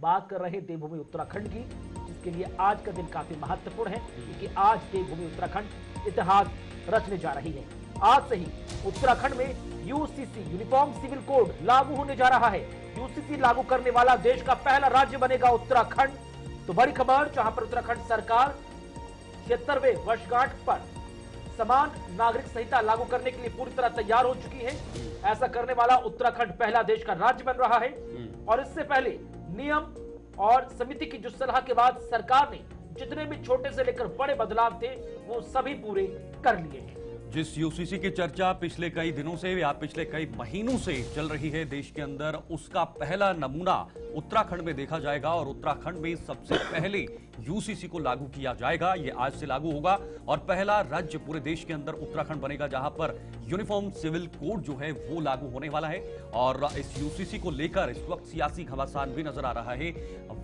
बात कर रहे हैं देवभूमि उत्तराखंड की, जिसके लिए आज का दिन काफी महत्वपूर्ण है, क्योंकि आज देवभूमि उत्तराखंड इतिहास रचने जा रही है। आज से ही उत्तराखंड में यूसीसी यूनिफॉर्म सिविल कोड लागू होने जा रहा है। यूसीसी लागू करने वाला देश का पहला राज्य बनेगा उत्तराखंड। तो बड़ी खबर, जहां पर उत्तराखंड सरकार 76वें वर्षगांठ पर समान नागरिक संहिता लागू करने के लिए पूरी तरह तैयार हो चुकी है। ऐसा करने वाला उत्तराखंड पहला देश का राज्य बन रहा है। और इससे पहले नियम और समिति की जो सलाह के बाद सरकार ने जितने भी छोटे से लेकर बड़े बदलाव थे वो सभी पूरे कर लिए हैं। जिस यूसीसी की चर्चा पिछले कई दिनों से या पिछले कई महीनों से चल रही है देश के अंदर, उसका पहला नमूना उत्तराखंड में देखा जाएगा और उत्तराखंड में सबसे पहले यूसीसी को लागू किया जाएगा। ये आज से लागू होगा और पहला राज्य पूरे देश के अंदर उत्तराखंड बनेगा, जहां पर यूनिफॉर्म सिविल कोड जो है वो लागू होने वाला है। और इस यूसीसी को लेकर इस वक्त सियासी घमासान भी नजर आ रहा है।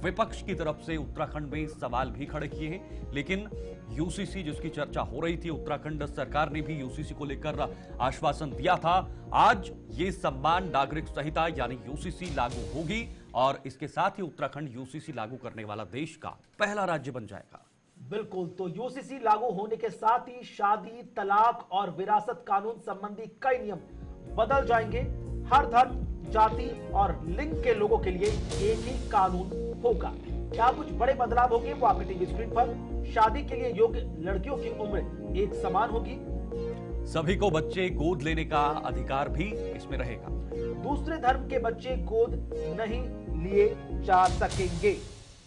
विपक्ष की तरफ से उत्तराखंड में सवाल भी खड़े किए हैं, लेकिन यूसीसी जिसकी चर्चा हो रही थी, उत्तराखंड सरकार ने भी यूसीसी को लेकर आश्वासन दिया था। आज ये समान नागरिक संहिता यानी यूसीसी लागू होगी और इसके साथ ही उत्तराखंड यूसीसी लागू करने वाला देश का पहला राज्य बन जाएगा। बिल्कुल, तो यूसीसी लागू होने के साथ ही शादी, तलाक और विरासत कानून संबंधी कई नियम बदल जाएंगे। हर धर्म, जाति और लिंग के लोगों के लिए एक ही कानून होगा। क्या कुछ बड़े बदलाव होंगे वो आपकी टीवी स्क्रीन पर। शादी के लिए योग्य लड़कियों की उम्र एक समान होगी। सभी को बच्चे गोद लेने का अधिकार भी इसमें रहेगा। दूसरे धर्म के बच्चे गोद नहीं लिए जा सकेंगे।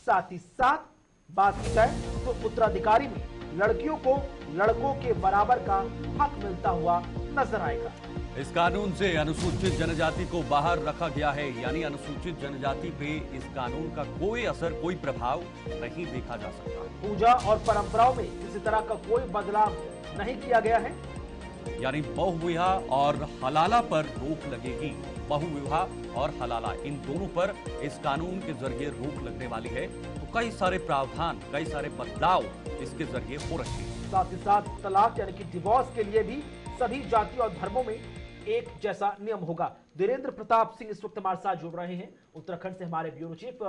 साथ ही साथ बात की जाए तो उत्तराधिकारी में लड़कियों को लड़कों के बराबर का हक मिलता हुआ नजर आएगा। इस कानून से अनुसूचित जनजाति को बाहर रखा गया है, यानी अनुसूचित जनजाति पे इस कानून का कोई असर, कोई प्रभाव नहीं देखा जा सकता। पूजा और परंपराओं में किसी तरह का कोई बदलाव नहीं किया गया है, यानी बहुविवाह और हलाला पर रोक लगेगी। बहुविवाह और हलाला इन दोनों पर इस कानून के जरिए रोक लगने वाली है। तो कई सारे प्रावधान, कई सारे बदलाव इसके जरिए हो रहे हैं। साथ ही साथ तलाक यानी कि डिवोर्स के लिए भी सभी जाति और धर्मों में एक जैसा नियम होगा। धीरेन्द्र प्रताप सिंह इस वक्त हमारे साथ जुड़ रहे हैं उत्तराखंड से, हमारे ब्यूरो चीफ।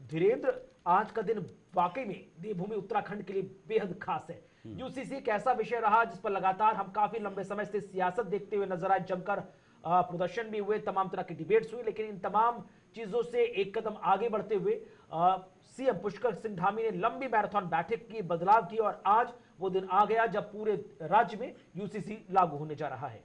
धीरेन्द्र, आज का दिन वाकई में देवभूमि उत्तराखंड के लिए बेहद खास है। यूसीसी एक ऐसा विषय रहा जिस पर लगातार हम काफी लंबे समय से सियासत देखते हुए नजर आए, जमकर प्रदर्शन भी हुए, तमाम तरह की डिबेट्स हुई, लेकिन इन तमाम चीजों से एक कदम आगे बढ़ते हुए सीएम पुष्कर सिंह धामी ने लंबी मैराथन बैठक की, बदलाव की और आज वो दिन आ गया जब पूरे राज्य में यूसीसी लागू होने जा रहा है।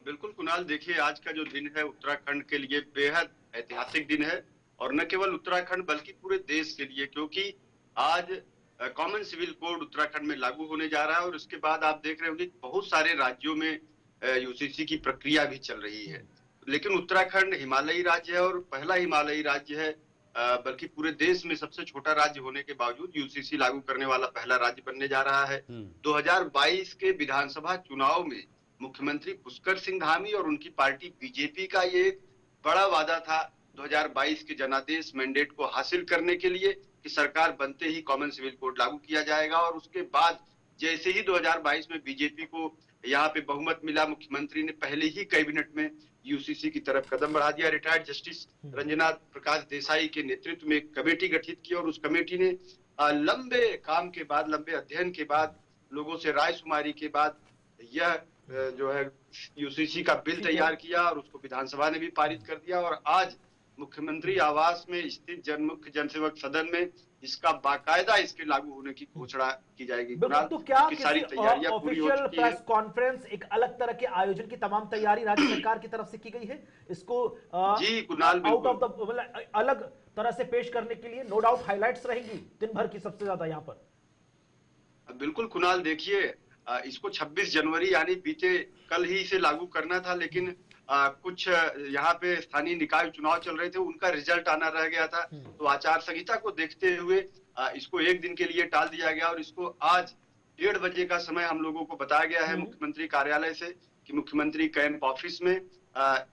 बिल्कुल कुणाल, देखिए आज का जो दिन है उत्तराखंड के लिए बेहद ऐतिहासिक दिन है और न केवल उत्तराखंड बल्कि पूरे देश के लिए, क्योंकि आज कॉमन सिविल कोड उत्तराखंड में लागू होने जा रहा है और उसके बाद आप देख रहे होंगे बहुत सारे राज्यों में यूसीसी की प्रक्रिया भी चल रही है। लेकिन उत्तराखंड हिमालयी राज्य है और पहला हिमालयी राज्य है, बल्कि पूरे देश में सबसे छोटा राज्य होने के बावजूद यूसीसी लागू करने वाला पहला राज्य बनने जा रहा है। 2022 के विधानसभा चुनाव में मुख्यमंत्री पुष्कर सिंह धामी और उनकी पार्टी बीजेपी का ये एक बड़ा वादा था 2022 के जनादेश मैंडेट को हासिल करने के लिए कि सरकार बनते ही कॉमन सिविल कोड लागू किया जाएगा। और उसके बाद जैसे ही 2022 में बीजेपी को यहाँ पे बहुमत मिला, मुख्यमंत्री ने पहले ही कैबिनेट में यूसीसी की तरफ कदम बढ़ा दिया। रिटायर्ड जस्टिस रंजना प्रकाश देसाई के नेतृत्व में एक कमेटी गठित की और उस कमेटी ने लंबे काम के बाद, लंबे अध्ययन के बाद, लोगों से राय शुमारी के बाद यह जो है यूसीसी का बिल तैयार किया और उसको विधानसभा ने भी पारित कर दिया। और आज मुख्यमंत्री आवास में स्थित मुख्य जनसेवक सदन में इसका बाकायदा इसके लागू होने की घोषणा की जाएगी। तो क्या सारी तैयारियां ऑफिशियल प्रेस कॉन्फ्रेंस, एक अलग तरह के आयोजन की तमाम तैयारी राज्य सरकार की तरफ से की गई है इसको जी कुणाल, आउट ऑफ द मतलब अलग तरह से पेश करने के लिए? नो डाउट हाइलाइट्स रहेंगी दिन भर की सबसे ज्यादा यहाँ पर। बिल्कुल कुणाल, देखिए इसको 26 जनवरी यानी बीते कल ही इसे लागू करना था, लेकिन कुछ यहाँ पे स्थानीय निकाय चुनाव चल रहे थे, उनका रिजल्ट आना रह गया था। तो आचार संहिता को देखते हुए इसको एक दिन के लिए टाल दिया गया और इसको आज 1:30 बजे का समय हम लोगों को बताया गया है मुख्यमंत्री कार्यालय से कि मुख्यमंत्री कैंप ऑफिस में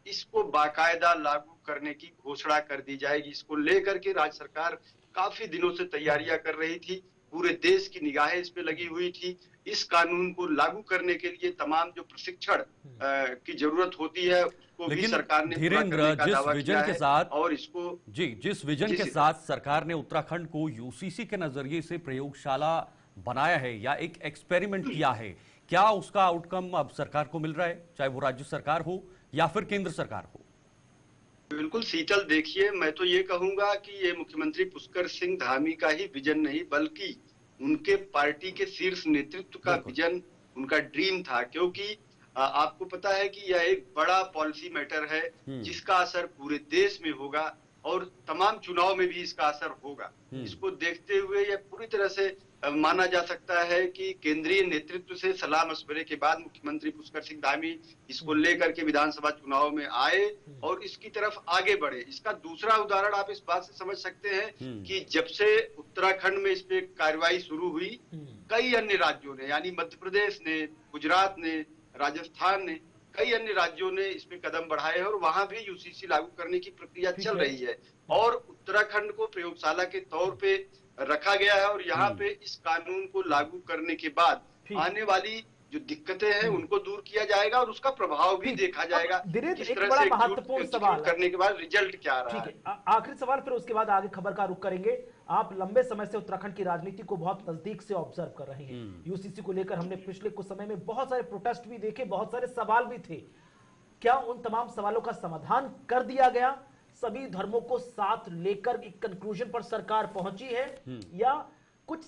इसको बाकायदा लागू करने की घोषणा कर दी जाएगी। इसको लेकर के राज्य सरकार काफी दिनों से तैयारियां कर रही थी पूरे देश की निगाहें इस पे लगी हुई थी। इस कानून को लागू करने के लिए तमाम जो प्रशिक्षण की जरूरत होती है उसको भी लेकिन सरकार ने पूरा धीरेन्द्र, करने का जिस दावा विजन किया के है साथ और इसको जिस विजन के सीताराम। साथ सरकार ने उत्तराखंड को यूसीसी के नजरिए से प्रयोगशाला बनाया है या एक एक्सपेरिमेंट किया है, क्या उसका आउटकम अब सरकार को मिल रहा है, चाहे वो राज्य सरकार हो या फिर केंद्र सरकार हो? बिल्कुल शीतल, देखिए मैं तो ये कहूंगा कि ये मुख्यमंत्री पुष्कर सिंह धामी का ही विजन नहीं बल्कि उनके पार्टी के शीर्ष नेतृत्व का बिल्कुल। विजन, उनका ड्रीम था। क्योंकि आपको पता है कि यह एक बड़ा पॉलिसी मैटर है जिसका असर पूरे देश में होगा और तमाम चुनाव में भी इसका असर होगा। इसको देखते हुए यह पूरी तरह से माना जा सकता है कि केंद्रीय नेतृत्व से सलाह मशवरे के बाद मुख्यमंत्री पुष्कर सिंह धामी इसको लेकर के विधानसभा चुनाव में आए और इसकी तरफ आगे बढ़े। इसका दूसरा उदाहरण आप इस बात से समझ सकते हैं कि जब से उत्तराखंड में इस पे कार्रवाई शुरू हुई, कई अन्य राज्यों ने यानी मध्य प्रदेश ने, गुजरात ने, राजस्थान ने, कई अन्य राज्यों ने इसमें कदम बढ़ाए और वहां भी यूसीसी लागू करने की प्रक्रिया चल रही है और उत्तराखंड को प्रयोगशाला के तौर पे रखा गया है और यहाँ पे इस कानून को लागू करने के बाद आने वाली जो दिक्कतें हैं उनको दूर किया जाएगा और उसका प्रभाव भी देखा जाएगा। किस तरह से महत्वपूर्ण सवाल करने के बाद रिजल्ट क्या आ रहा है। आखिरी सवाल, फिर उसके बाद आगे खबर का रुख करेंगे। आप लंबे समय से उत्तराखंड की राजनीति को बहुत नजदीक से ऑब्जर्व कर रहे हैं। यूसीसी को लेकर हमने पिछले कुछ समय में बहुत सारे प्रोटेस्ट भी देखे, बहुत सारे सवाल भी थे। क्या उन तमाम सवालों का समाधान कर दिया गया? सभी धर्मों को साथ लेकर एक कंक्लूजन पर सरकार पहुंची है या कुछ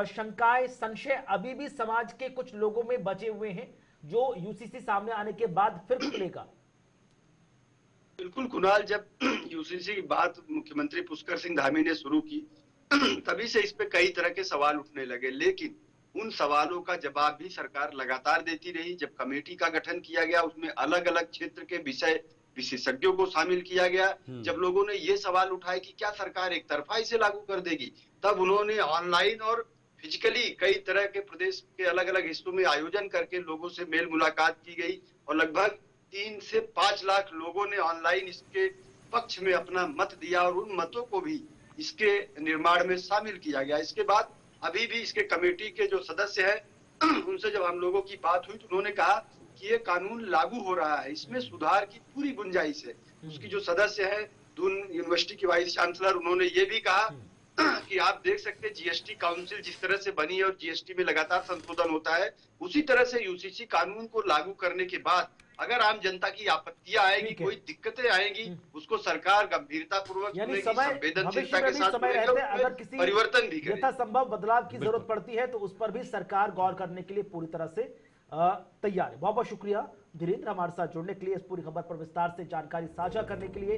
शंकाएं, संशय अभी भी समाज के कुछ लोगों में बचे हुए हैं जो यूसीसी सामने आने के बाद फिर खुलेगा? बिल्कुल कुणाल, जब यूसीसी की बात मुख्यमंत्री पुष्कर सिंह धामी ने शुरू की तभी से इस पे कई तरह के सवाल उठने लगे, लेकिन उन सवालों का जवाब भी सरकार लगातार देती रही। जब कमेटी का गठन किया गया उसमें अलग अलग क्षेत्र के विशेषज्ञों को शामिल किया गया। जब लोगों ने ये सवाल उठाए कि क्या सरकार एक तरफा इसे लागू कर देगी, तब उन्होंने ऑनलाइन और फिजिकली कई तरह के प्रदेश के अलग अलग हिस्सों में आयोजन करके लोगों से मेल मुलाकात की गई और लगभग 3 से 5 लाख लोगों ने ऑनलाइन इसके पक्ष में अपना मत दिया और उन मतों को भी इसके निर्माण में शामिल किया गया। इसके बाद अभी भी इसके कमेटी के जो सदस्य हैं उनसे जब हम लोगों की बात हुई तो उन्होंने कहा कि ये कानून लागू हो रहा है, इसमें सुधार की पूरी गुंजाइश है। उसकी जो सदस्य है दून यूनिवर्सिटी की वाइस चांसलर, उन्होंने ये भी कहा कि आप देख सकते हैं जीएसटी काउंसिल जिस तरह से बनी है और जीएसटी में लगातार संशोधन होता है, उसी तरह से यूसीसी कानून को लागू करने के बाद अगर आम जनता की आपत्तियां आएगी, कोई दिक्कतें आएगी, उसको सरकार गंभीरता पूर्वक संवेदनशीलता के साथ अगर किसी परिवर्तन भी करेगी। यथासंभव बदलाव की जरूरत पड़ती है तो उस पर भी सरकार गौर करने के लिए पूरी तरह से तैयार है। बहुत बहुत शुक्रिया धीरेन्द्र हमारे साथ जुड़ने के लिए, इस पूरी खबर पर विस्तार से जानकारी साझा करने के लिए।